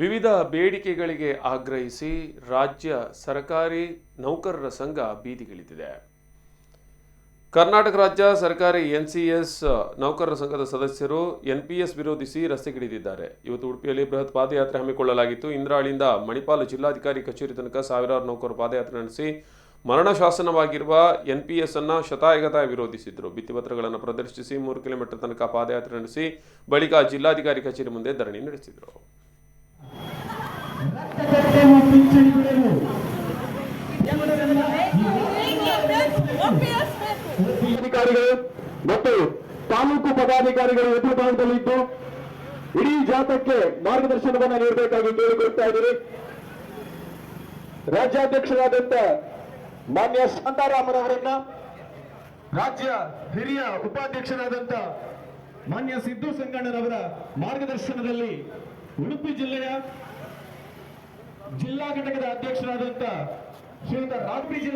ವಿವಿಧ ಬೇಡಿಕೆಗಳಿಗೆ ಆಗ್ರಹಿಸಿ ರಾಜ್ಯ ಸರ್ಕಾರಿ ನೌಕರರ ಸಂಘ ಬೀದಿಗಿಳಿದಿದೆ. ಕರ್ನಾಟಕ ರಾಜ್ಯ ಸರ್ಕಾರಿ ಎನ್ಸಿಎಸ್ ನೌಕರರ ಸಂಘದ ಸದಸ್ಯರು ಎನ್ಪಿಎಸ್ ವಿರೋಧಿಸಿ ರಸ್ತೆಗಿಳಿದಿದ್ದಾರೆ. ಇವತ್ತು ಉಡುಪಿಯಲ್ಲಿ ಬೃಹತ್ ಪಾದಯಾತ್ರೆ ಹಮ್ಮಿಕೊಳ್ಳಲಾಗಿತ್ತು. ಇಂದ್ರಾಳಿಯಿಂದ ಮಣಿಪಾಲ ಜಿಲ್ಲಾಧಿಕಾರಿ ಕಚೇರಿ ತನಕ ಸಾವಿರಾರು ನೌಕರರು ಪಾದಯಾತ್ರೆ ನಡೆಸಿ ಮರಣ ಶಾಸನವಾಗಿರುವ ಎನ್ಪಿಎಸ್ ಅನ್ನು ಶತಾಯಗತಾಯ ವಿರೋಧಿಸಿದ್ರು. ಭಿತ್ತಿಪತ್ರಗಳನ್ನು ಪ್ರದರ್ಶಿಸಿ 3 ಕಿಲೋಮೀಟರ್ ತನಕ ಪಾದಯಾತ್ರೆ ನಡೆಸಿ ಬಳಿಕ ಜಿಲ್ಲಾಧಿಕಾರಿ ಕಚೇರಿ ಮುಂದೆ ಧರಣಿ ನಡೆಸಿದರು. ಅಧಿಕಾರಿಗಳು ಮತ್ತು ತಾಲೂಕು ಪದಾಧಿಕಾರಿಗಳು ಎದುರು ಭಾಗದಲ್ಲಿದ್ದು ಇಡೀ ಜಾಥಾಕ್ಕೆ ಮಾರ್ಗದರ್ಶನವನ್ನು ನೀಡಬೇಕಾಗಿ ಕೇಳಿಕೊಳ್ತಾ ಇದ್ದೀರಿ. ರಾಜ್ಯಾಧ್ಯಕ್ಷರಾದಂತ ಮಾನ್ಯ ಶಾಂತಾರಾಮರವರನ್ನ, ರಾಜ್ಯ ಹಿರಿಯ ಉಪಾಧ್ಯಕ್ಷರಾದಂತ ಮಾನ್ಯ ಸಿದ್ದು ಸಂಗಣ್ಣನವರ ಮಾರ್ಗದರ್ಶನದಲ್ಲಿ ಉಡುಪಿ ಜಿಲ್ಲೆಯ ಜಿಲ್ಲಾ ಘಟಕದ ಅಧ್ಯಕ್ಷರಾದಂತ ಶ್ರೀಯುತ ರಾಜ್ಬಿ ಜಿಲ್ಲೆ